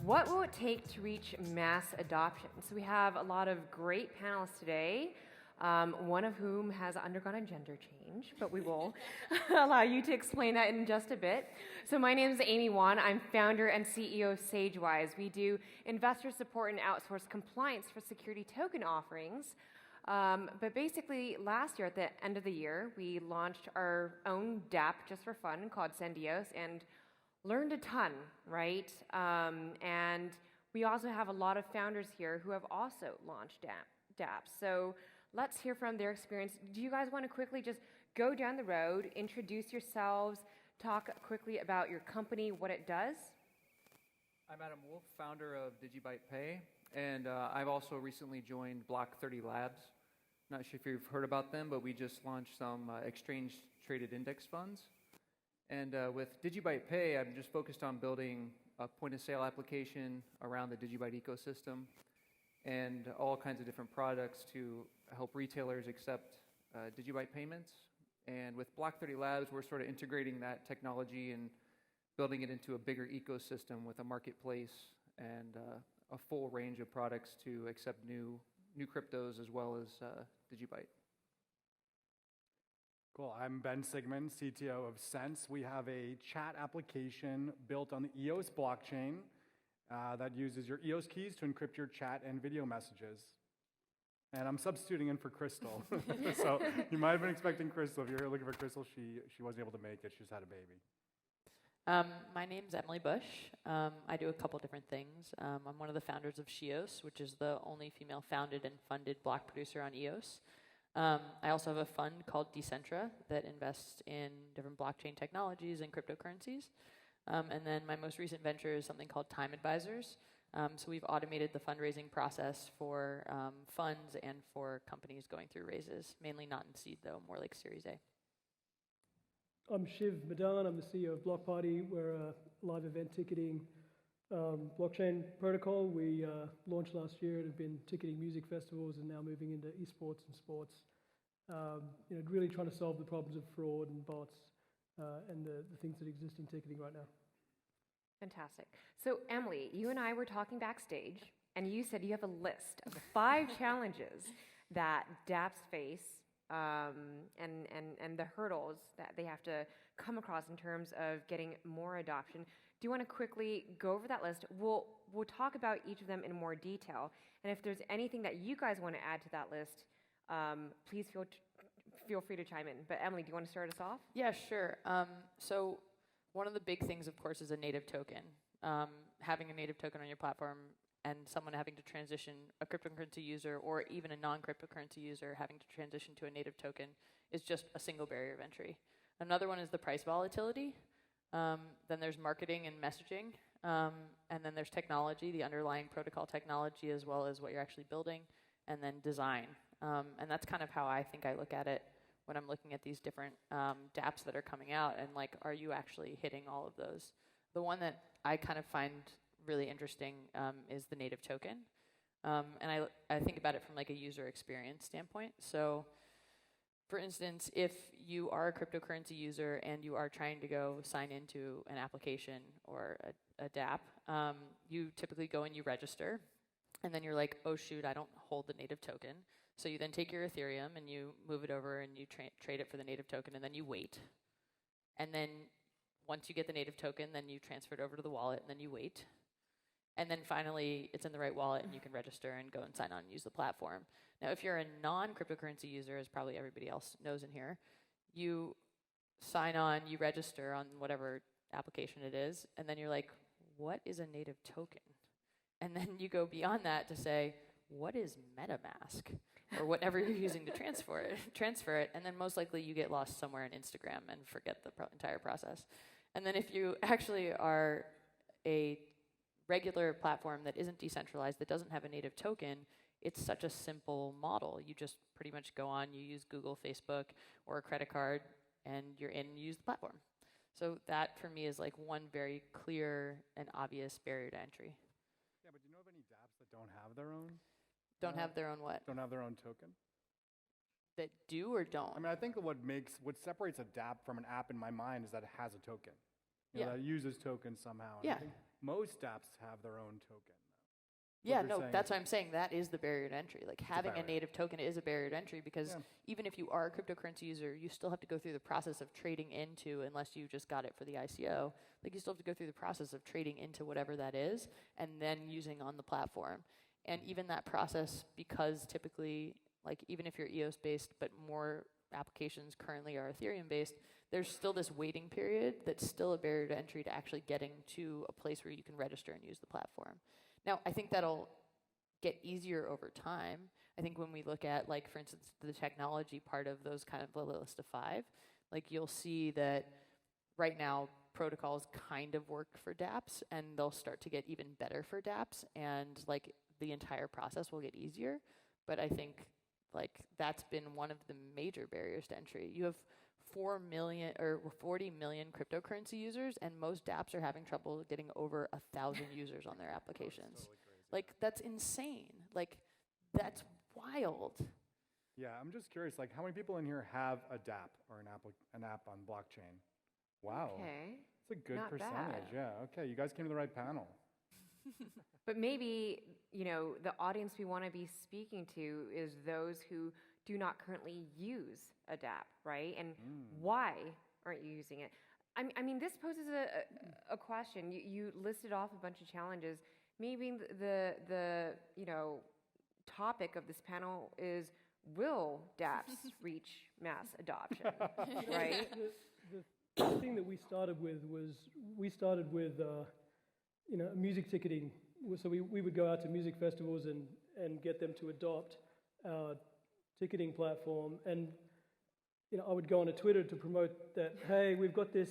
What will it take to reach mass adoption? So we have a lot of great panelists today, one of whom has undergone a gender change, but we will allow you to explain that in just a bit. So my name is Amy Wan. I'm founder and CEO of SageWise. We do investor support and outsource compliance for security token offerings. But basically, last year, at the end of the year, we launched our own DApp just for fun called Sendios and learned a ton, right? And we also have a lot of founders here who have also launched DApps. So let's hear from their experience. Do you guys want to quickly just go down the road, introduce yourselves, talk quickly about your company, what it does? I'm Adam Wolfe, founder of DigiBytePay, and I've also recently joined Block 30 Labs. Not sure if you've heard about them, but we just launched some exchange-traded index funds. And with DigiBytePay, I'm just focused on building a point-of-sale application around the Digibyte ecosystem and all kinds of different products to help retailers accept Digibyte payments. And with Block 30 Labs, we're sort of integrating that technology and building it into a bigger ecosystem with a marketplace and a full range of products to accept new cryptos as well as Digibyte. Cool. I'm Ben Sigman, CTO of Sense. We have a chat application built on the EOS blockchain that uses your EOS keys to encrypt your chat and video messages. And I'm substituting in for Crystal. So you might have been expecting Crystal. If you're looking for Crystal, she wasn't able to make it. She just had a baby. My name's Emily Bush. I do a couple different things. I'm one of the founders of Shios, which is the only female founded and funded block producer on EOS. I also have a fund called Decentra that invests in different blockchain technologies and cryptocurrencies. And then my most recent venture is something called Time Advisors. So we've automated the fundraising process for funds and for companies going through raises, mainly not in seed though, more like Series A. I'm Shiv, Madan. I'm the CEO of Block Party. We're a live event ticketing blockchain protocol. We launched last year and have been ticketing music festivals and now moving into esports and sports. Really trying to solve the problems of fraud and bots and the things that exist in ticketing right now. Fantastic. So Emily, you and I were talking backstage, and you said you have a list of 5 challenges that DApps face and the hurdles that they have to come across in terms of getting more adoption. Do you want to quickly go over that list? We'll talk about each of them in more detail. And if there's anything that you guys want to add to that list, please feel free to chime in. But Emily, do you want to start us off? Yeah, sure. So one of the big things, of course, is a native token. Having a native token on your platform and someone having to transition a cryptocurrency user or even a non-cryptocurrency user having to transition to a native token is just a single barrier of entry. Another one is the price volatility. Then there's marketing and messaging. And then there's technology, the underlying protocol technology, as well as what you're actually building, and then design. And that's kind of how I think I look at it when I'm looking at these different DApps that are coming out, and like, are you actually hitting all of those? The one that I kind of find really interesting is the native token. And I think about it from like a user experience standpoint. So for instance, if you are a cryptocurrency user and you are trying to go sign into an application or a DApp, you typically go and you register, and then you're like, oh shoot, I don't hold the native token. So you then take your Ethereum and you move it over and you trade it for the native token, and then you wait. And then once you get the native token, then you transfer it over to the wallet, and then you wait. And then finally, it's in the right wallet, and you can register and go and sign on and use the platform. Now, if you're a non-cryptocurrency user, as probably everybody else knows in here, you sign on, you register on whatever application it is, and then you're like, what is a native token? And then you go beyond that to say, what is MetaMask? Or whatever you're using to transfer it, and then most likely you get lost somewhere in Instagram and forget the entire process. And then if you actually are a regular platform that isn't decentralized, that doesn't have a native token, it's such a simple model. You just pretty much go on, you use Google, Facebook, or a credit card, and you're in and use the platform. So that, for me, is like one very clear and obvious barrier to entry. Yeah, but do you know of any DApps that don't have their own? Don't have their own what? Don't have their own token? That do or don't? I mean, I think what separates a DApp from an app in my mind is that it has a token. Yeah. that uses tokens somehow. And Yeah. I think most DApps have their own token. Yeah, you're no, saying that's is- what I'm saying. That is the barrier to entry. Like having a barrier. native token is a barrier to entry because Yeah. even if you are a cryptocurrency user, you still have to go through the process of trading into, unless you just got it for the ICO, like you still have to go through the process of trading into whatever that is and then using on the platform. And even that process, because typically, like even if you're EOS based, but more applications currently are Ethereum based, there's still this waiting period that's still a barrier to entry to actually getting to a place where you can register and use the platform. Now, I think that'll get easier over time. I think when we look at, like, for instance, the technology part of those kind of the list of 5, like you'll see that right now protocols kind of work for dApps, and they'll start to get even better for dApps, and like the entire process will get easier. But I think like that's been one of the major barriers to entry. You have 4 million or 40 million cryptocurrency users, and most dApps are having trouble getting over 1,000 users on their applications. Totally crazy. Like, that's insane. Like, that's wild. Yeah, I'm just curious, like how many people in here have a DApp or an app on blockchain? Wow. Okay. It's a good Not percentage. bad. Yeah, okay. You guys came to the right panel. But maybe, the audience we want to be speaking to is those who do not currently use a DApp, right? And why aren't you using it? I mean, this poses a question. You listed off a bunch of challenges. Maybe the topic of this panel is, will DApps reach mass adoption, right? The thing that we started with was music ticketing. So we would go out to music festivals and get them to adopt our ticketing platform. And I would go on to Twitter to promote that, hey, we've got this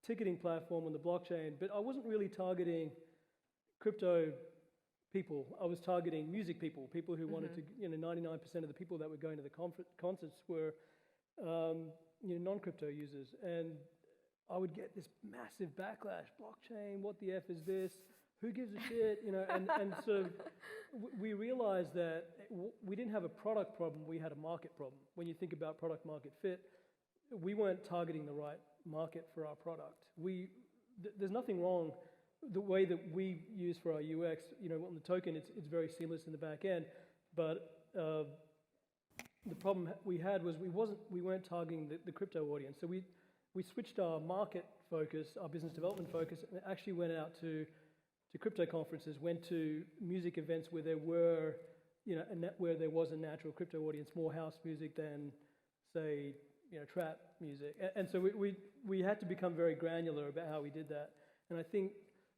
ticketing platform on the blockchain. But I wasn't really targeting crypto people. I was targeting music people who wanted to. 99% of the people that were going to the concerts were non-crypto users, and I would get this massive backlash. Blockchain, what the F is this? Who gives a shit? And so we realized that we didn't have a product problem, we had a market problem. When you think about product market fit, we weren't targeting the right market for our product. There's nothing wrong. The way that we use for our UX, on the token, it's very seamless in the back end, but the problem we had was we weren't targeting the crypto audience. So we switched our market focus, our business development focus, and actually went out to crypto conferences, went to music events where there were, where there was a natural crypto audience, more house music than, say, trap music. And so we had to become very granular about how we did that. And I think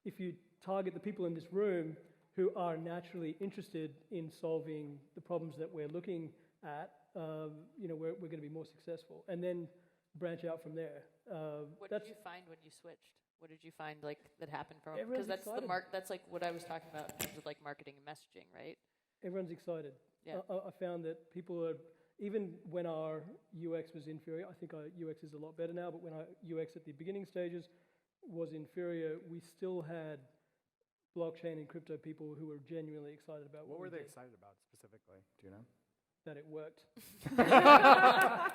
if you target the people in this room who are naturally interested in solving the problems that we're looking at, we're going to be more successful. And then branch out from there. What did you find when you switched? What did you find that happened from? Everyone's Because that's excited. that's like what I was talking about in terms of like marketing and messaging, right? Everyone's excited. Yeah. I found that people are, even when our UX was inferior, I think our UX is a lot better now, but when our UX at the beginning stages was inferior, we still had blockchain and crypto people who were genuinely excited about What we were they did, excited about specifically? Do you know? that it worked. I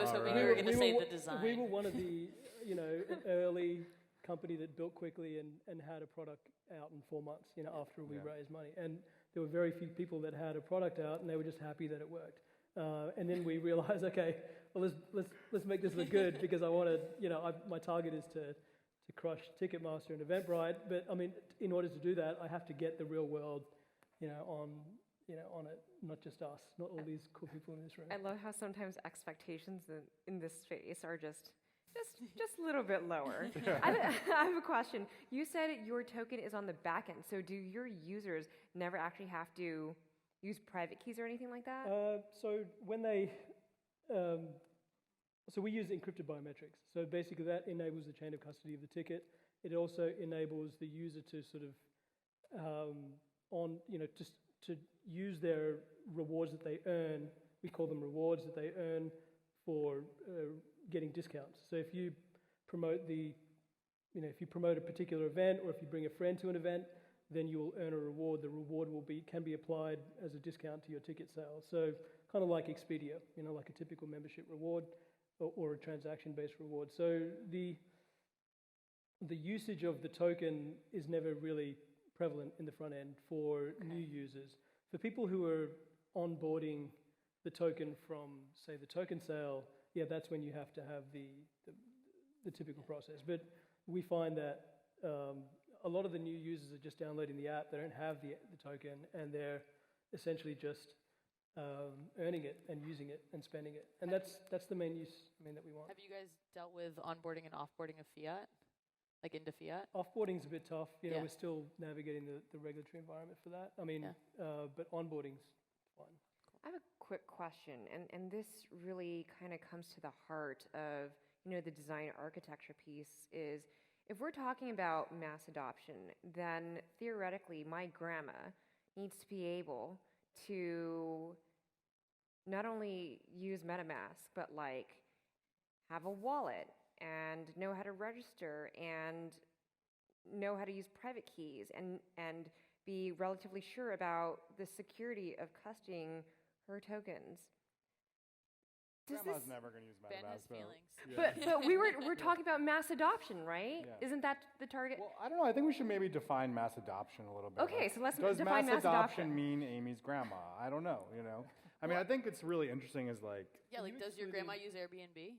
was hoping Alright. you were going to say were- the design. We were one of the, an early company that built quickly and had a product out in 4 months, after we Yeah. raised money. And there were very few people that had a product out, and they were just happy that it worked. And then we realized, okay, well, let's make this look good, because I want to, my target is to crush Ticketmaster and Eventbrite. But I mean, in order to do that, I have to get the real world, on it, not just us, not all these cool people in this room. I love how sometimes expectations in this space are just a little bit lower. I have a question. You said your token is on the back end, so do your users never actually have to use private keys or anything like that? So when they, so we use encrypted biometrics. So basically that enables the chain of custody of the ticket. It also enables the user to sort of, just to use their rewards that they earn. We call them rewards that they earn for getting discounts. So if you promote if you promote a particular event, or if you bring a friend to an event, then you will earn a reward. The reward can be applied as a discount to your ticket sales. So kind of like Expedia, like a typical membership reward. or a transaction-based reward. So the usage of the token is never really prevalent in the front end for new users. For people who are onboarding the token from, say, the token sale, yeah, that's when you have to have the typical process. But we find that a lot of the new users are just downloading the app. They don't have the token, and they're essentially just earning it and using it and spending it. And that's the main use that we want. Have you guys dealt with onboarding and offboarding of fiat, like into fiat? Offboarding's a bit tough. Yeah. We're still navigating the regulatory environment for that. But onboarding's fine. I have a quick question, and this really kind of comes to the heart of the design architecture piece. Is if we're talking about mass adoption, then theoretically my grandma needs to be able to not only use MetaMask, but like have a wallet and know how to register and know how to use private keys and be relatively sure about the security of custodying her tokens. Grandma's never going to use Ben has MetaMask, though. feelings. Yeah. But we're talking about mass adoption, right? Yeah. Isn't that the target? Well, I don't know. I think we should maybe define mass adoption a little bit. Okay, so let's does define mass adoption adoption. mean Amy's grandma? I don't know. I think it's really interesting. Is like Yeah, like does your grandma use Airbnb?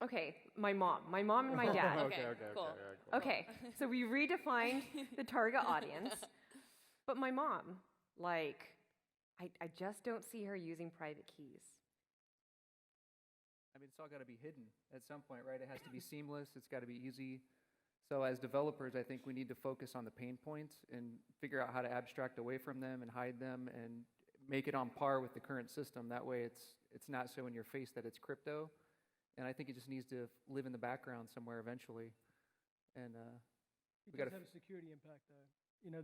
Okay, my mom and my dad. Okay, cool. Okay, so we redefined the target audience, but my mom, like, I just don't see her using private keys. I mean, it's all got to be hidden at some point, right? It has to be seamless. It's got to be easy. So as developers, I think we need to focus on the pain points and figure out how to abstract away from them and hide them and make it on par with the current system. That way it's not so in your face that it's crypto. And I think it just needs to live in the background somewhere eventually. And It does have a security impact, though.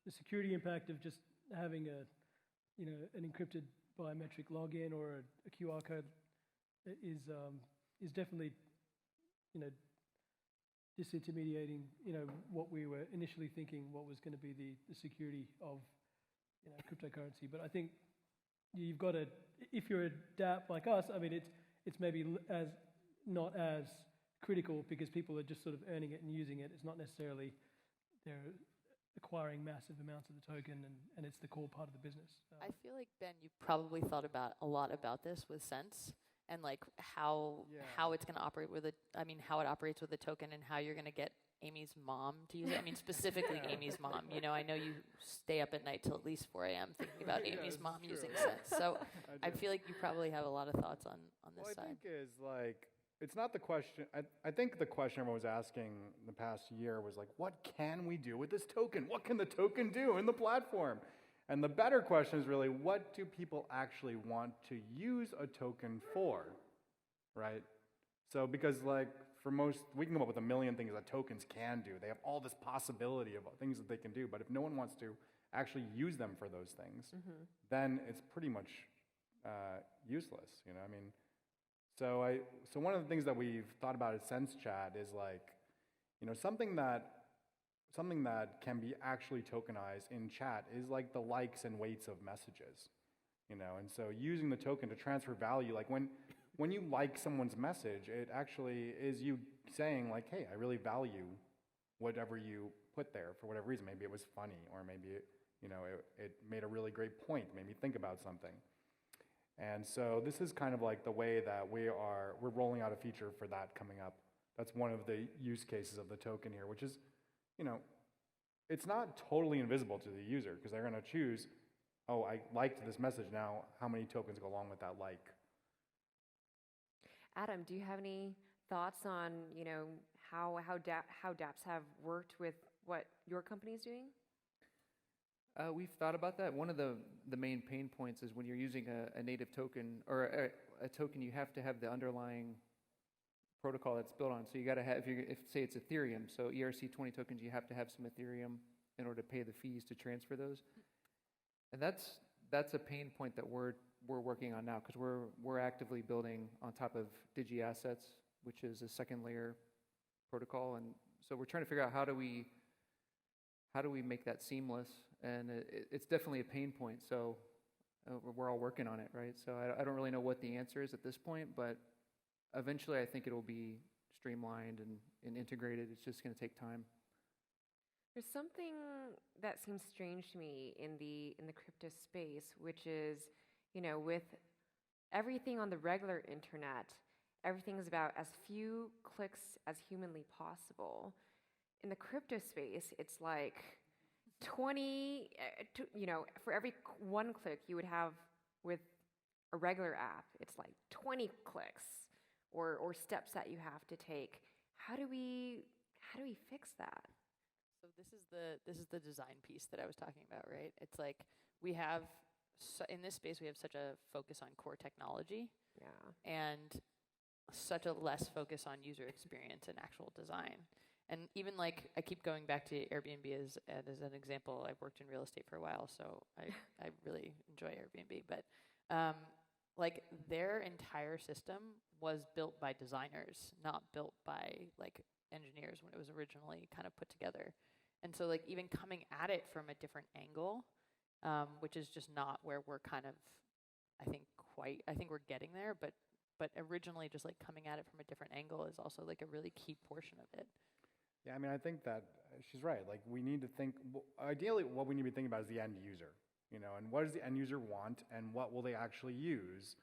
The security impact of just having an encrypted biometric login or a QR code is definitely disintermediating what we were initially thinking what was going to be the security of cryptocurrency. But I think you've got to, if you're a DApp like us, it's maybe not as critical because people are just sort of earning it and using it. It's not necessarily they're acquiring massive amounts of the token and it's the core part of the business. I feel like, Ben, you probably thought a lot about this with Sense and like how it's going to operate with how it operates with the token and how you're going to get Amy's mom to use it. Specifically Amy's mom. I know you stay up at night till at least 4 a.m. thinking about Amy's mom using Sense. So I feel like you probably have a lot of thoughts on this side. I think is like, it's not the question. I think the question everyone was asking the past year was like, what can we do with this token? What can the token do in the platform? And the better question is really, what do people actually want to use a token for, right? So because like for most, we can come up with a million things that tokens can do. They have all this possibility of things that they can do. But if no one wants to actually use them for those things, then it's pretty much useless, So one of the things that we've thought about at Sense Chat is like, something that can be actually tokenized in chat is like the likes and weights of messages, and so using the token to transfer value, like when you like someone's message, it actually is you saying like, hey, I really value whatever you put there for whatever reason. Maybe it was funny, or maybe it made a really great point, made me think about something. And so this is kind of like the way that we're rolling out a feature for that coming up. That's one of the use cases of the token here, which is, it's not totally invisible to the user because they're going to choose, oh, I liked this message. Now, how many tokens go along with that like? Adam, do you have any thoughts on how DApps have worked with what your company's doing? We've thought about that. One of the main pain points is when you're using a native token or a token, you have to have the underlying protocol that's built on. So you got to have, if say it's Ethereum, so ERC20 tokens, you have to have some Ethereum in order to pay the fees to transfer those. And that's a pain point that we're working on now because we're actively building on top of DigiAssets, which is a second layer protocol, and so we're trying to figure out how do we make that seamless, and it's definitely a pain point. So we're all working on it, right? So I don't really know what the answer is at this point, but eventually I think it'll be streamlined and integrated. It's just going to take time. There's something that seems strange to me in the crypto space, which is, with everything on the regular internet, everything is about as few clicks as humanly possible. In the crypto space, it's like 20, for every one click you would have with a regular app, it's like 20 clicks or steps that you have to take. How do we fix that? So this is the design piece that I was talking about, right? It's like we have in this space we have such a focus on core technology, and such a less focus on user experience and actual design. And even like I keep going back to Airbnb as an example. I've worked in real estate for a while, so I really enjoy Airbnb. But like their entire system was built by designers, not built by like engineers when it was originally kind of put together. And so like even coming at it from a different angle, which is just not where we're kind of, I think we're getting there, but originally just like coming at it from a different angle is also like a really key portion of it. Yeah, I mean, I think that she's right. Like, we need to think, ideally, what we need to be thinking about is the end user, and what does the end user want, and what will they actually use,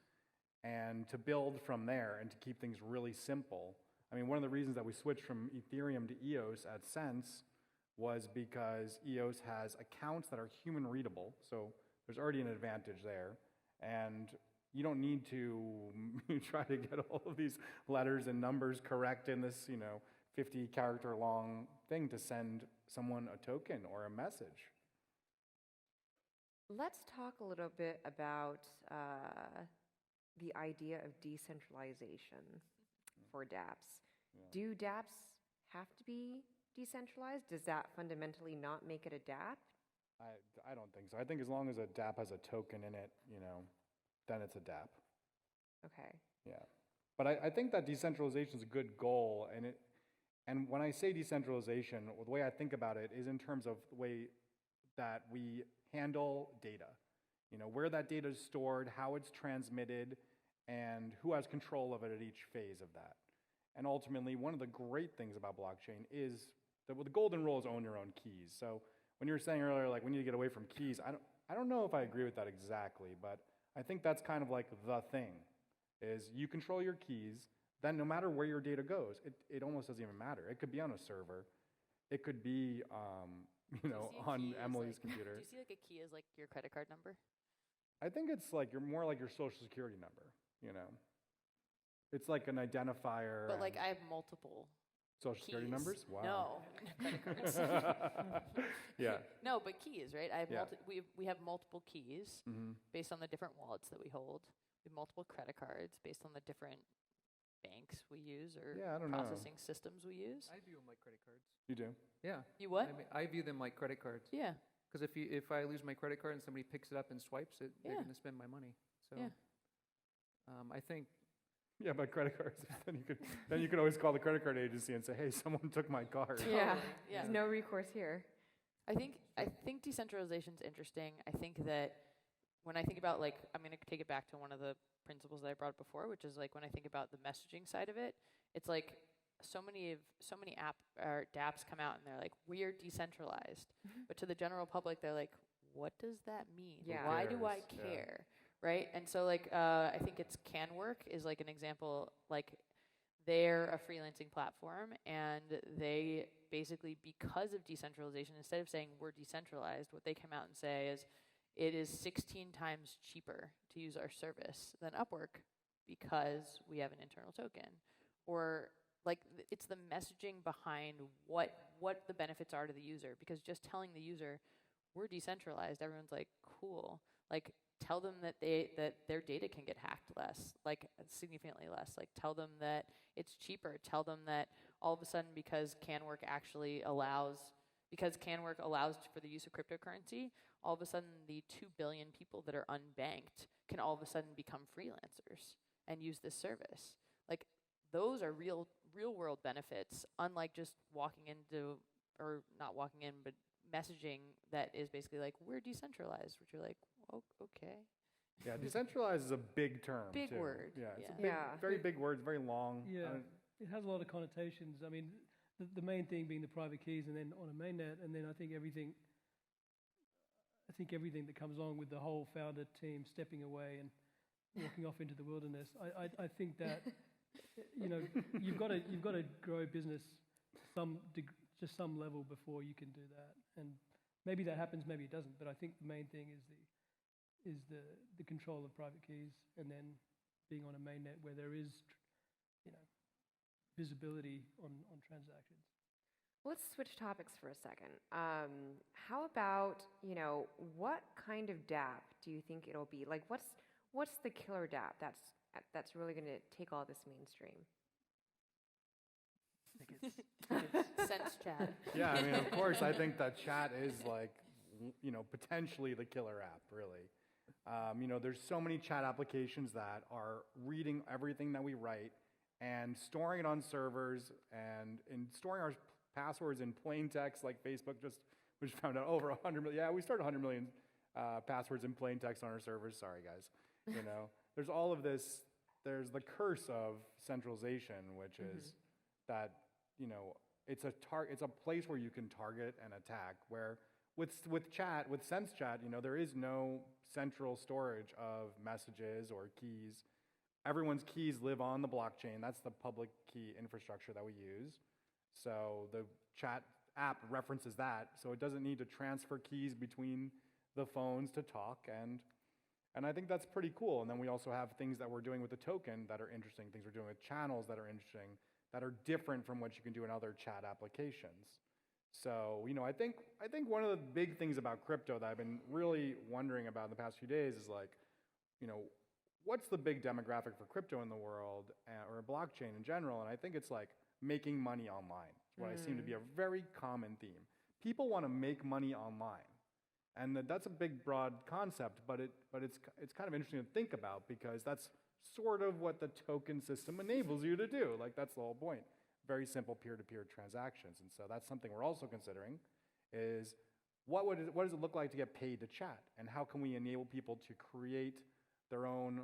and to build from there and to keep things really simple. I mean, one of the reasons that we switched from Ethereum to EOS at Sense was because EOS has accounts that are human readable, so there's already an advantage there, and you don't need to try to get all of these letters and numbers correct in this, 50-character long thing to send someone a token or a message. Let's talk a little bit about the idea of decentralization for DApps. Yeah. Do DApps have to be decentralized? Does that fundamentally not make it a DApp? I don't think so. I think as long as a DApp has a token in it, then it's a DApp. Okay. Yeah. But I think that decentralization is a good goal, and when I say decentralization, the way I think about it is in terms of the way that we handle data. Where that data is stored, how it's transmitted, and who has control of it at each phase of that. And ultimately, one of the great things about blockchain is that the golden rule is own your own keys. So when you were saying earlier, like, we need to get away from keys, I don't know if I agree with that exactly, but I think that's kind of like the thing, is you control your keys, then no matter where your data goes, it almost doesn't even matter. It could be on a server. It could be, on Emily's computer. Do you see like a key as like your credit card number? I think it's like more like your social security number, It's like an identifier. But like I have multiple social keys. Security numbers? Wow. No, credit cards. Yeah. No, but keys, right? I have Yeah. we have multiple keys Mm-hmm. based on the different wallets that we hold. We have multiple credit cards based on the different banks we use or Yeah, I don't know. processing systems we use. I view them like credit cards. You do? Yeah. You what? I mean, I view them like credit cards. Yeah. Because if I lose my credit card and somebody picks it up and swipes it, they're Yeah. going to spend my money. So Yeah. I think Yeah, but credit cards. then you could always call the credit card agency and say, "Hey, someone took my card." Yeah. Yeah. There's no recourse here. I think decentralization is interesting. I think that when I think about like, I'm going to take it back to one of the principles that I brought up before, which is like when I think about the messaging side of it, it's like so many app or DApps come out and they're like, we're decentralized, but to the general public they're like, what does that mean? Yeah. Why do I cares? Yeah. care? Right? And so like I think it's CanWork is like an example. Like they're a freelancing platform, and they basically, because of decentralization, instead of saying we're decentralized, what they come out and say is it is 16 times cheaper to use our service than Upwork because we have an internal token. Or like it's the messaging behind what the benefits are to the user, because just telling the user we're decentralized, everyone's like, cool. Like tell them that their data can get hacked less, like significantly less. Like tell them that it's cheaper. Tell them that all of a sudden because CanWork allows for the use of cryptocurrency, all of a sudden the 2 billion people that are unbanked can all of a sudden become freelancers and use this service. Like those are real world benefits, unlike just walking into, or not walking in, but messaging that is basically like, we're decentralized, which you're like, oh, okay. Yeah, decentralized is a big term. Big too. word, Yeah, it's yeah. a big, Yeah. very big word. It's very long. Yeah, it has a lot of connotations. I mean, the main thing being the private keys, and then on a mainnet, and then I think everything that comes along with the whole founder team stepping away and walking off into the wilderness. I think that you've got to grow a business to some level before you can do that, and maybe that happens, maybe it doesn't. But I think the main thing is the control of private keys, and then being on a mainnet where there is visibility on transactions. Let's switch topics for a second. How about, what kind of DApp do you think it'll be? Like, what's the killer DApp that's really going to take all this mainstream? Sense chat. Yeah, I mean, of course, I think that chat is like, potentially the killer app, really. There's so many chat applications that are reading everything that we write and storing it on servers and storing our passwords in plain text, like Facebook we just found out over 100 million. Yeah, we started 100 million passwords in plain text on our servers. Sorry, guys. There's all of this. There's the curse of centralization, which is that it's a place where you can target and attack. Where with Sense Chat, there is no central storage of messages or keys. Everyone's keys live on the blockchain. That's the public key infrastructure that we use. So the chat app references that, so it doesn't need to transfer keys between the phones to talk, and I think that's pretty cool. And then we also have things that we're doing with the token that are interesting, things we're doing with channels that are interesting, that are different from what you can do in other chat applications. So, I think one of the big things about crypto that I've been really wondering about in the past few days is like, what's the big demographic for crypto in the world, or blockchain in general? And I think it's like making money online. It's what I seem to be a very common theme. People want to make money online. And that's a big, broad concept, but it's kind of interesting to think about, because that's sort of what the token system enables you to do. Like, that's the whole point. Very simple peer-to-peer transactions. And so that's something we're also considering, is what does it look like to get paid to chat? And how can we enable people to create their own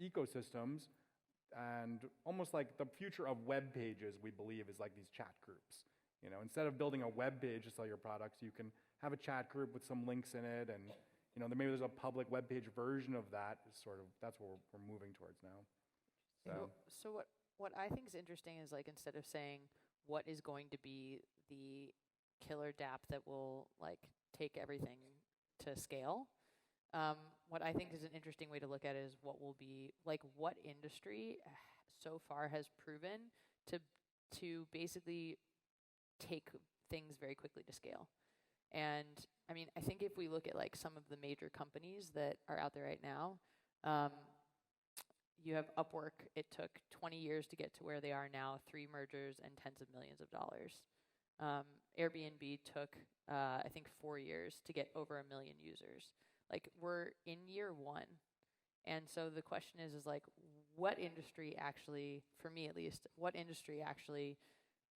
ecosystems? And almost like the future of web pages, we believe, is like these chat groups. Instead of building a web page to sell your products, you can have a chat group with some links in it, and maybe there's a public web page version of that. That's what we're moving towards now. So what I think is interesting is, like, instead of saying what is going to be the killer DApp that will like take everything to scale, what I think is an interesting way to look at it is what will be like, what industry so far has proven to basically take things very quickly to scale. And I mean, I think if we look at like some of the major companies that are out there right now, you have Upwork. It took 20 years to get to where they are now, 3 mergers and tens of millions of dollars. Airbnb took, I think, 4 years to get over 1 million users. Like, we're in year 1. And so the question is like, what industry actually, for me at least, what industry actually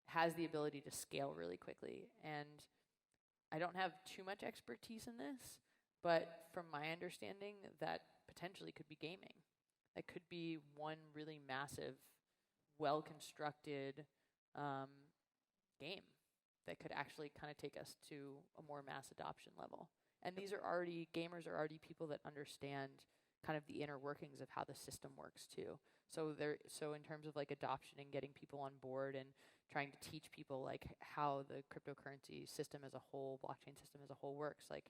has the ability to scale really quickly? And I don't have too much expertise in this, but from my understanding, that potentially could be gaming. That could be one really massive, well-constructed game that could actually kind of take us to a more mass adoption level. And gamers are already people that understand kind of the inner workings of how the system works too. So in terms of like adoption and getting people on board and trying to teach people like how the cryptocurrency system as a whole, blockchain system as a whole works, like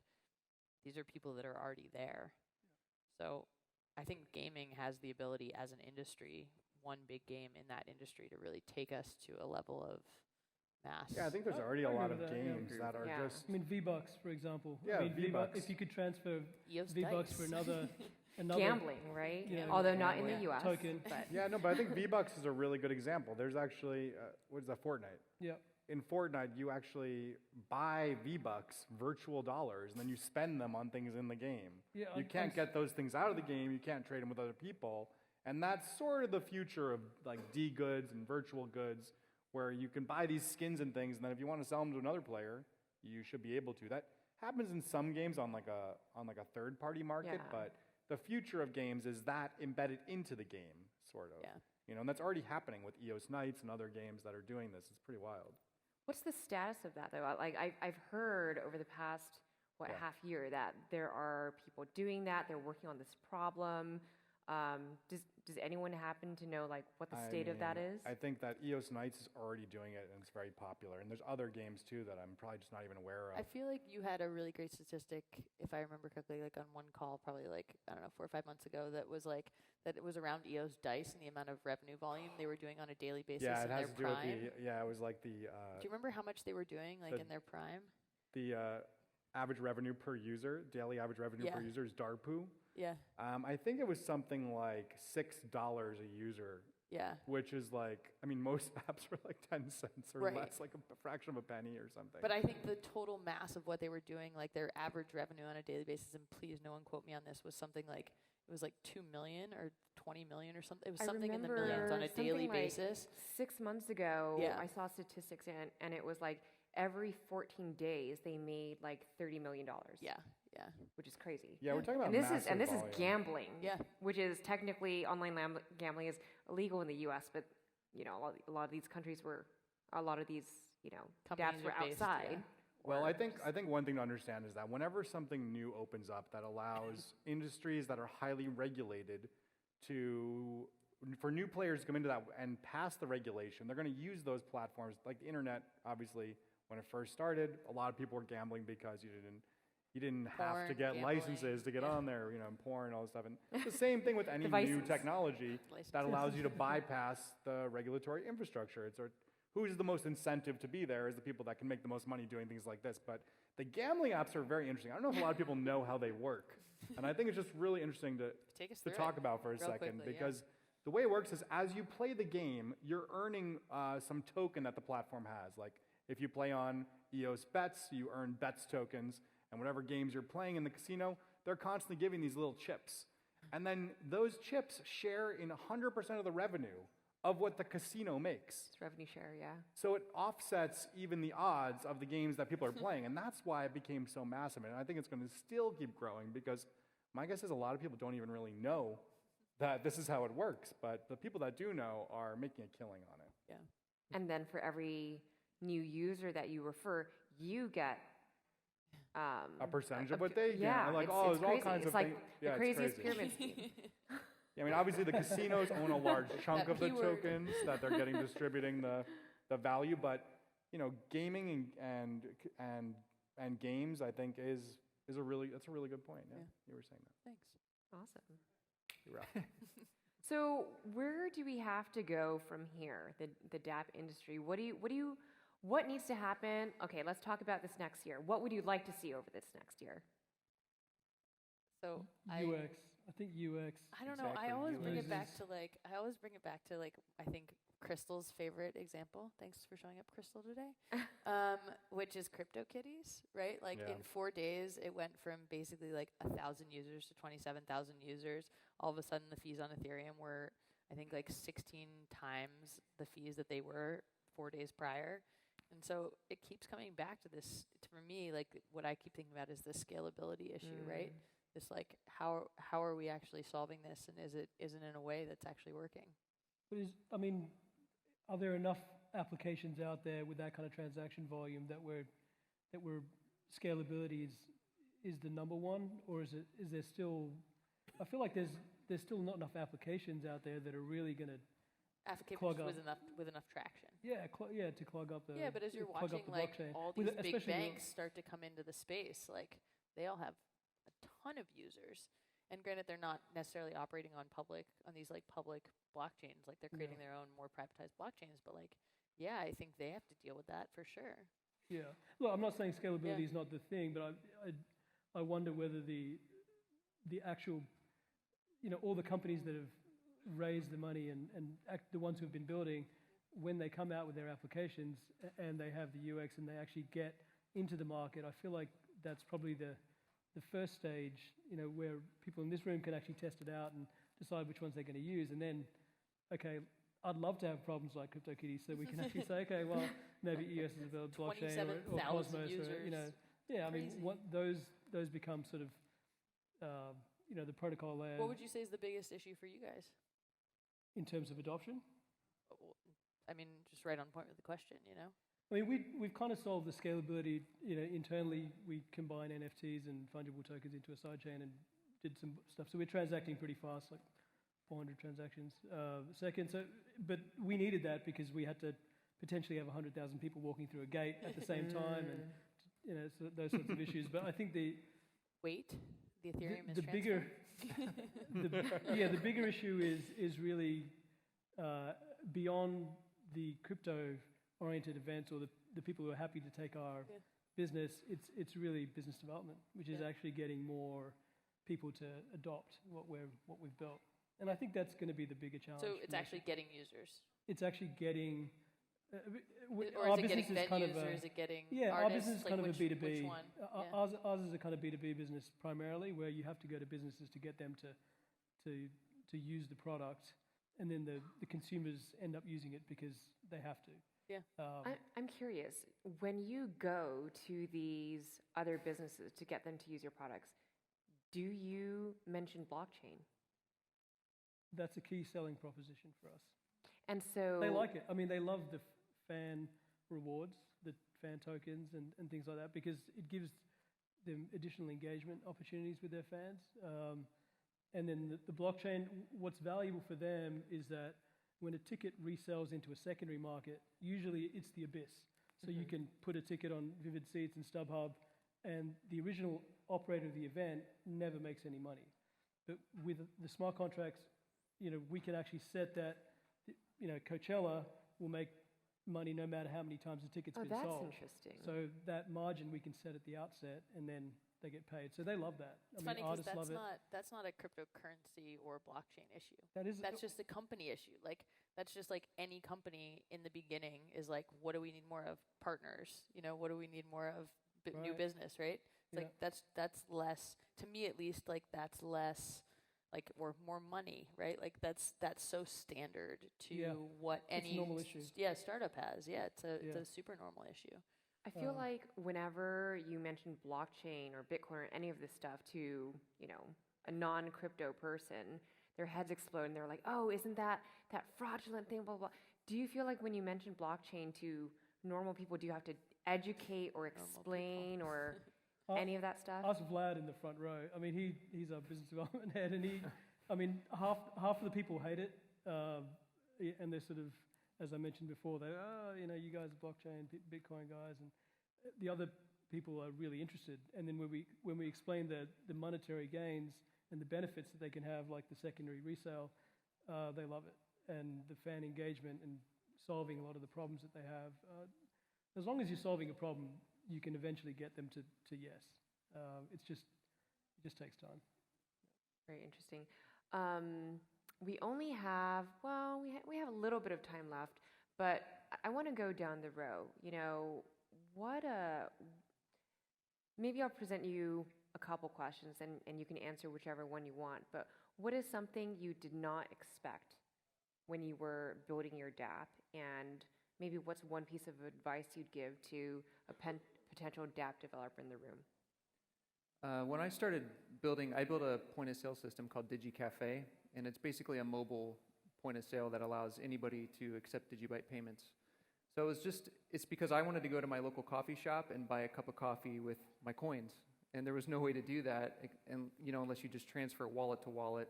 these are people that are already there. So I think gaming has the ability as an industry, one big game in that industry, to really take us to a level of mass. Yeah, I think there's already a lot of games that are just... I mean, V-Bucks, for example. Yeah, I mean, V-Bucks. If you could transfer EOS V-Bucks dice. for another Gambling, right? Yeah. Although not in the U.S. token. But Yeah, no, but I think V-Bucks is a really good example. There's actually, what is that, Fortnite? Yeah. In Fortnite, you actually buy V-Bucks, virtual dollars, and then you spend them on things in the game. Yeah, You can't get those things out of the game. You can't trade them with other people. And that's sort of the future of like D-goods and virtual goods, where you can buy these skins and things, and then if you want to sell them to another player, you should be able to. That happens in some games on like a third-party market, Yeah. but the future of games is that embedded into the game, sort of. Yeah. You know, and that's already happening with EOS Nights and other games that are doing this. It's pretty wild. What's the status of that, though? Like, I've heard over the past, Yeah. half year that there are people doing that. They're working on this problem. Does anyone happen to know, like, what the state of that is? I think that EOS Nights is already doing it, and it's very popular. And there's other games, too, that I'm probably just not even aware of. I feel like you had a really great statistic, if I remember correctly, like on one call, probably like, I don't know, 4 or 5 months ago, that was like, that it was around EOS Dice and the amount of revenue volume they were doing on a daily basis Yeah, in it has their to do prime. with it was like Do you remember how much they were doing, like, in their prime? the average revenue per user, daily average revenue per Yeah. user is DARPU. Yeah, I think it was something like $6 a user, yeah. which is like, I mean, most apps are like 10 cents or Right. less, like a fraction of a penny or something. But I think the total mass of what they were doing, like their average revenue on a daily basis, and please no one quote me on this, was something like, it was like 2 million or 20 million or something. It was I something in the remember millions on a daily something like basis. 6 months ago, Yeah. I saw statistics, and it was like every 14 days they made like $30 million. Yeah, yeah. Which is crazy. Yeah, we're talking about And this is massive volume. gambling. Yeah. Which is technically online gambling is illegal in the U.S., but you know a lot of these countries were a lot of these Companies DAPs were are based, outside. yeah. Well, or I think one thing to understand is that whenever something new opens up that allows industries that are highly regulated for new players to come into that and pass the regulation, they're going to use those platforms. Like the internet, obviously, when it first started, a lot of people were gambling because you didn't have Porn, to get gambling, licenses to get yeah. on there, and porn and all this stuff. And it's the same thing with any new Devices. technology that allows you to bypass the regulatory infrastructure. Who's the most incentive to be there is the people that can make the most money doing things like this. But the gambling apps are very interesting. I don't know if a lot of people know how they work. And I think it's just really interesting Take us to through talk it about for a real second, quickly, yeah. because the way it works is as you play the game, you're earning some token that the platform has. Like if you play on EOS Bets, you earn Bets tokens, and whatever games you're playing in the casino, they're constantly giving these little chips. And then those chips share in 100% of the revenue of what the casino makes. It's revenue share, yeah. So it offsets even the odds of the games that people are playing, and that's why it became so massive. And I think it's going to still keep growing because my guess is a lot of people don't even really know that this is how it works, but the people that do know are making a killing on it. Yeah. And then for every new user that you refer, you get A percentage of what they get. yeah, And like, it's there's all crazy. kinds It's of like things. the Yeah, it's craziest crazy. pyramid scheme. Yeah, I mean, obviously the casinos own a large chunk That of the P word. tokens that they're getting distributing the value, but gaming and games, I think that's a really good point. Yeah, Yeah. you were saying that. Thanks. Awesome. You're right. So where do we have to go from here? The DAP industry. What needs to happen? Okay, let's talk about this next year. What would you like to see over this next year? So UX. I think UX. I don't know. Exactly, I always bring it UX. back to I think Crystal's favorite example. Thanks for showing up, Crystal, today. Which is CryptoKitties, right? Like Yeah. in 4 days, it went from basically like 1,000 users to 27,000 users. All of a sudden, the fees on Ethereum were, I think, like 16 times the fees that they were 4 days prior. And so it keeps coming back to this. For me, like what I keep thinking about is the scalability issue, right? It's like how are we actually solving this, and isn't in a way that's actually working? But are there enough applications out there with that kind of transaction volume that scalability is the number one, or is there still? I feel like there's still not enough applications out there that are really going to Applications Clog up. with enough traction. to clog up the Yeah, but as you're clog watching up the like blockchain. all With these it- big especially with- banks start to come into the space, like they all have a ton of users. And granted, they're not necessarily operating on these like public blockchains, like they're creating their own more privatized blockchains. But like, yeah, I think they have to deal with that for sure. Yeah. Look, I'm not saying scalability Yeah. is not the thing, but I wonder whether the actual, all the companies that have raised the money and the ones who have been building, when they come out with their applications and they have the UX and they actually get into the market, I feel like that's probably the first stage, where people in this room can actually test it out and decide which ones they're going to use. And then, okay, I'd love to have problems like CryptoKitties so we can actually say, okay, well, maybe EOS is a blockchain or 27,000 Cosmos, users. yeah, I mean, Crazy. those become sort of the protocol land What would you say is the biggest issue for you guys? in terms of adoption. I mean, just right on point with the question, I mean, we've kind of solved the scalability. Internally, we combine NFTs and fungible tokens into a sidechain and did some stuff. So we're transacting pretty fast, like 400 transactions a second. But we needed that because we had to potentially have 100,000 people walking through a gate at the same time, and so those sorts of issues. But I think the Ethereum the is bigger the bigger issue is really beyond the crypto-oriented events or the people who are happy to take our business. It's really business development, which is actually getting more people to adopt what we've built. And I think that's going to be the bigger challenge. So it's actually getting users. It's actually getting. Or our is it getting business is kind of venues, or is it getting our artists? business is Like kind of a B2B. Which one? Ours is a kind of B2B business primarily, where you have to go to businesses to get them to use the product, and then the consumers end up using it because they have to. Yeah. I'm curious, when you go to these other businesses to get them to use your products, do you mention blockchain? That's a key selling proposition for us. And so They like it. I mean, they love the fan rewards, the fan tokens and things like that, because it gives them additional engagement opportunities with their fans. And then the blockchain, what's valuable for them is that when a ticket resells into a secondary market, usually it's the abyss. So you can put a ticket on Vivid Seats and StubHub, and the original operator of the event never makes any money. But with the smart contracts, we can actually set that, Coachella will make money no matter how many times the ticket's been that's sold. interesting. So that margin we can set at the outset, and then they get paid. So they love that. It's I mean, funny because artists love it. that's not a cryptocurrency or blockchain issue. That's That's just a company issue. Like that's just like any company in the beginning is like, what do we need more of? Partners. What do we need more of? New Right. business, right? It's like that's less, to me at least. Like that's less, like or more money, right? Like that's so standard to what any It's a normal issue. Startup has. It's a super normal issue. I feel like whenever you mention blockchain or Bitcoin or any of this stuff to, a non-crypto person, their heads explode and they're like, oh, isn't that fraudulent thing, blah, blah. Do you feel like when you mention blockchain to normal people, do you have to educate or explain or any of that stuff? Ask Vlad in the front row. I mean, he's our business development head, and half of the people hate it, and they're sort of, as I mentioned before, you guys are blockchain, Bitcoin guys, and the other people are really interested. And then when we explain the monetary gains and the benefits that they can have, like the secondary resale, they love it, and the fan engagement and solving a lot of the problems that they have. As long as you're solving a problem, you can eventually get them to yes. It just takes time. Very interesting. We only have, we have a little bit of time left, but I want to go down the row. Maybe I'll present you a couple questions and you can answer whichever one you want, but what is something you did not expect when you were building your DApp, and maybe what's one piece of advice you'd give to a potential DApp developer in the room? When I started building, I built a point of sale system called DigiCafe, and it's basically a mobile point of sale that allows anybody to accept Digibyte payments. So it's because I wanted to go to my local coffee shop and buy a cup of coffee with my coins, and there was no way to do that, and unless you just transfer wallet to wallet.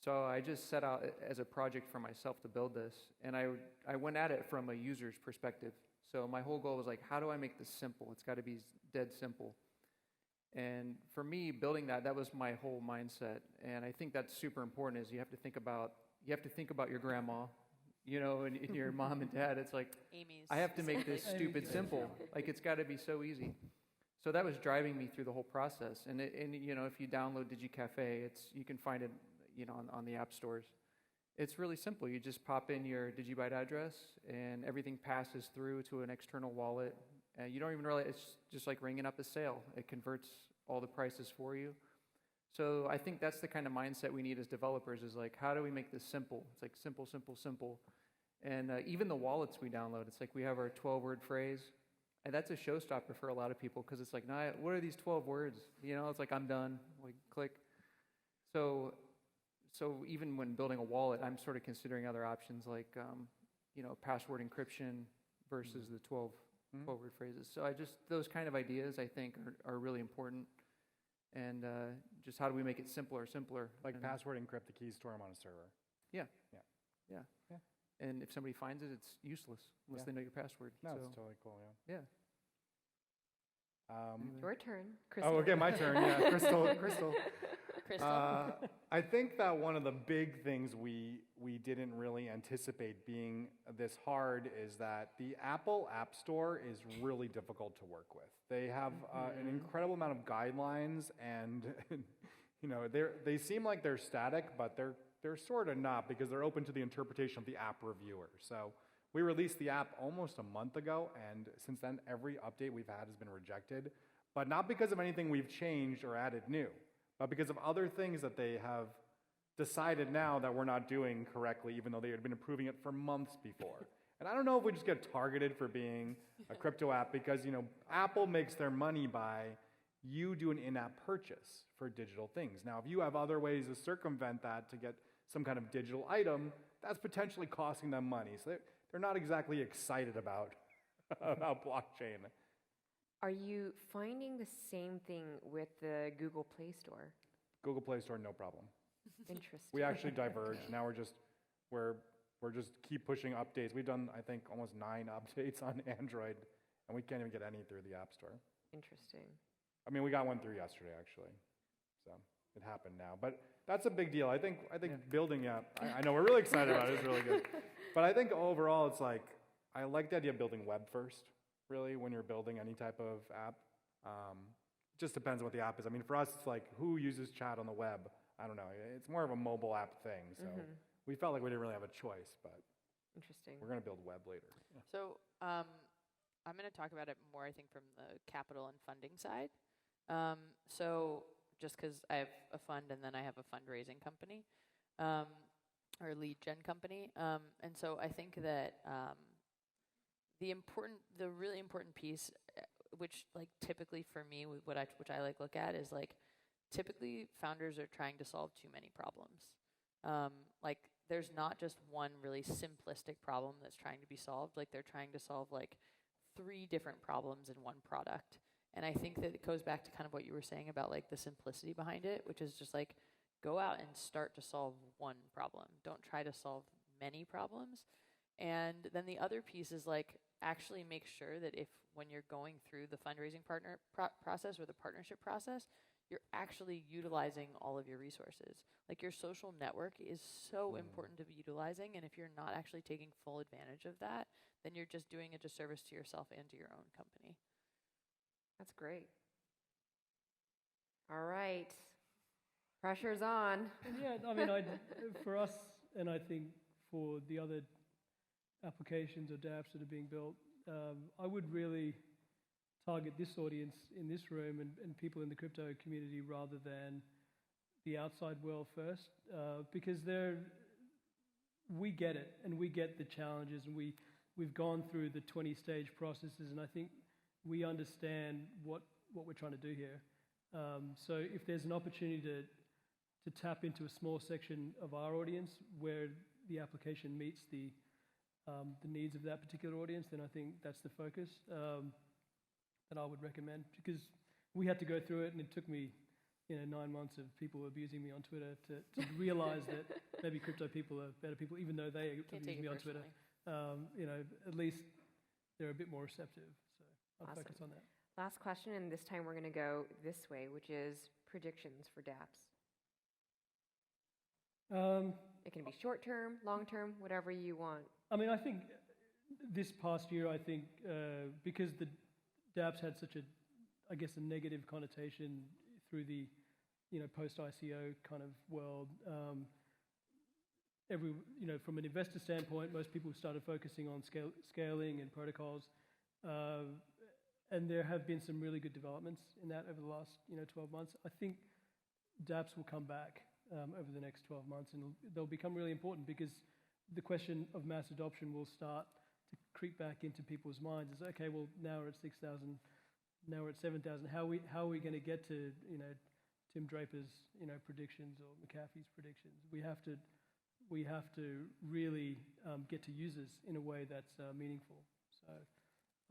So I just set out as a project for myself to build this, and I went at it from a user's perspective. So my whole goal was like, how do I make this simple? It's got to be dead simple. And for me, building that was my whole mindset. And I think that's super important. Is you have to think about your grandma, and your mom and dad. It's like, Amy's. I have to make this stupid simple. Like it's got to be so easy. So that was driving me through the whole process. And if you download DigiCafe, you can find it, on the app stores. It's really simple. You just pop in your Digibyte address, and everything passes through to an external wallet. And you don't even realize it's just like ringing up a sale. It converts all the prices for you. So I think that's the kind of mindset we need as developers, is like, how do we make this simple? It's like simple, simple, simple. And even the wallets we download, it's like we have our 12-word phrase. And that's a showstopper for a lot of people, because it's like, nah, what are these 12 words? It's like, I'm done. Like, click. So, so even when building a wallet, I'm sort of considering other options like, password encryption versus the 12 word phrases. So those kind of ideas I think are really important. And just how do we make it simpler? Like and, password encrypt the keys, store them on a server. Yeah. Yeah. Yeah. Yeah. And if somebody finds it, it's useless unless they know your password. No, so, it's totally cool, yeah. yeah. Your turn, Crystal. Oh, okay, my turn, yeah. Crystal. Crystal. I think that one of the big things we didn't really anticipate being this hard is that the Apple App Store is really difficult to work with. They have an incredible amount of guidelines, and they seem like they're static, but they're sort of not, because they're open to the interpretation of the app reviewer. So we released the app almost a month ago, and since then every update we've had has been rejected, but not because of anything we've changed or added new, but because of other things that they have decided now that we're not doing correctly, even though they had been improving it for months before. And I don't know if we just get targeted for being a crypto app, because Apple makes their money by you do an in-app purchase for digital things. Now, if you have other ways to circumvent that to get some kind of digital item, that's potentially costing them money. So they're not exactly excited about blockchain. Are you finding the same thing with the Google Play Store? Google Play Store, no problem. Interesting. We actually diverged. Now we're just keep pushing updates. We've done, I think, almost 9 updates on Android, and we can't even get any through the App Store. Interesting. I mean, we got one through yesterday, actually. So it happened now. But that's a big deal. I think building up, I know we're really excited about it. It's really good. But I think overall, it's like, I like the idea of building web first, really, when you're building any type of app. Just depends on what the app is. I mean, for us, it's like, who uses chat on the web? I don't know. It's more of a mobile app thing. So we felt like we didn't really have a choice, but interesting. We're going to build web later. Yeah. So I'm going to talk about it more, I think, from the capital and funding side. So just because I have a fund and then I have a fundraising company, or lead gen company. And so I think that the really important piece, which like typically for me, which I look at is like, typically founders are trying to solve too many problems. Like there's not just one really simplistic problem that's trying to be solved. Like they're trying to solve like 3 different problems in one product. And I think that it goes back to kind of what you were saying about like the simplicity behind it, which is just like go out and start to solve one problem. Don't try to solve many problems. And then the other piece is like actually make sure that when you're going through the fundraising process or the partnership process, you're actually utilizing all of your resources. Like your social network is so important to be utilizing, and if you're not actually taking full advantage of that, then you're just doing a disservice to yourself and to your own company. That's great. All right. Pressure's on. Yeah, I mean, for us, and I think for the other applications or DApps that are being built, I would really target this audience in this room and people in the crypto community rather than the outside world first, because we get it, and we get the challenges, and we've gone through the 20-stage processes, and I think we understand what we're trying to do here. So if there's an opportunity to tap into a small section of our audience where the application meets the needs of that particular audience, then I think that's the focus that I would recommend, because we had to go through it, and it took me 9 months of people abusing me on Twitter to realize that maybe crypto people are better people, even though they abuse me on Twitter. At least they're a bit more receptive. So I'll focus on that. Last question, and this time we're going to go this way, which is predictions for DApps. It can be short term, long term, whatever you want. I mean, I think this past year, because the DApps had such a negative connotation through the post-ICO kind of world. From an investor standpoint, most people started focusing on scaling and protocols, and there have been some really good developments in that over the last 12 months. I think DApps will come back over the next 12 months, and they'll become really important, because the question of mass adoption will start to creep back into people's minds. It's okay, well, now we're at 6,000, now we're at 7,000. How are we going to get to Tim Draper's, predictions or McAfee's predictions. We have to really get to users in a way that's meaningful. So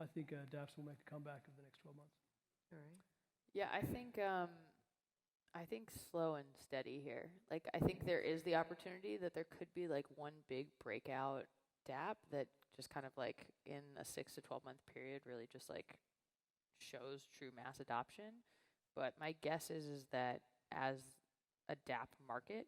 I think DAps will make a comeback over the next 12 months. All right. Yeah, I think slow and steady here. Like, I think there is the opportunity that there could be like one big breakout DApp that just kind of like in a 6 to 12 month period really just like shows true mass adoption. But my guess is that as a DApp market,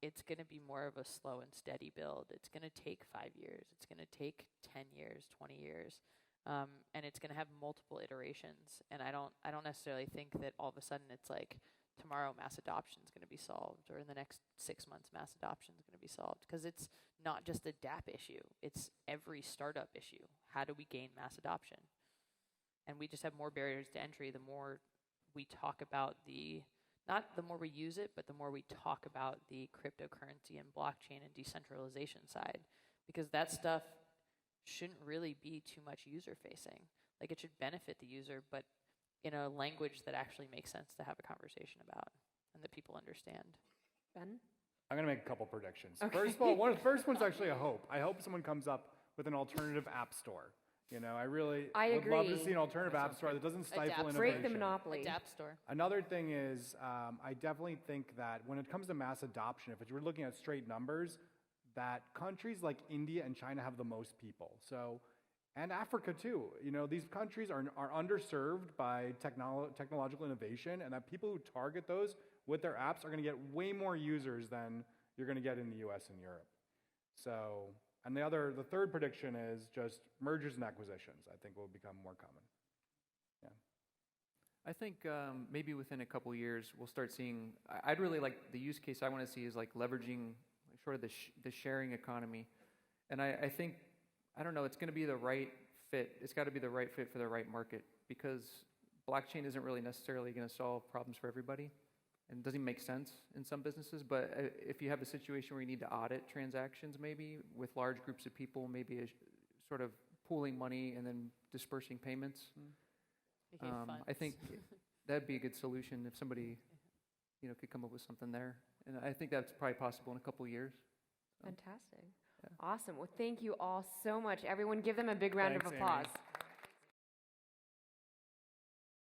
it's going to be more of a slow and steady build. It's going to take 5 years. It's going to take 10 years, 20 years. And it's going to have multiple iterations. And I don't necessarily think that all of a sudden it's like tomorrow mass adoption is going to be solved, or in the next 6 months mass adoption is going to be solved. Because it's not just a DApp issue. It's every startup issue. How do we gain mass adoption? And we just have more barriers to entry the more we talk about not the more we use it, but the more we talk about the cryptocurrency and blockchain and decentralization side. Because that stuff shouldn't really be too much user facing. Like, it should benefit the user, but in a language that actually makes sense to have a conversation about and that people understand. Ben? I'm going to make a couple predictions. Okay. First of all, the first one's actually a hope. I hope someone comes up with an alternative app store. I would love to agree. see an alternative app store that doesn't stifle DApp. innovation. Break the monopoly. A DApp store. Another thing is, I definitely think that when it comes to mass adoption, if you're looking at straight numbers, that countries like India and China have the most people. So, and Africa too. These countries are underserved by technological innovation, and that people who target those with their apps are going to get way more users than you're going to get in the US and Europe. So, and the third prediction is just mergers and acquisitions, I think will become more common. Yeah. I think maybe within a couple years we'll start seeing. I'd really like the use case I want to see is like leveraging sort of the sharing economy, and I think I don't know. It's going to be the right fit. It's got to be the right fit for the right market, because blockchain isn't really necessarily going to solve problems for everybody, and it doesn't make sense in some businesses. But if you have a situation where you need to audit transactions, maybe with large groups of people, maybe sort of pooling money and then dispersing payments. I think that'd be a good solution if somebody, could come up with something there. And I think that's probably possible in a couple years. Fantastic. Yeah. Awesome. Well, thank you all so much. Everyone, give them a big round of Thanks, applause. Amy.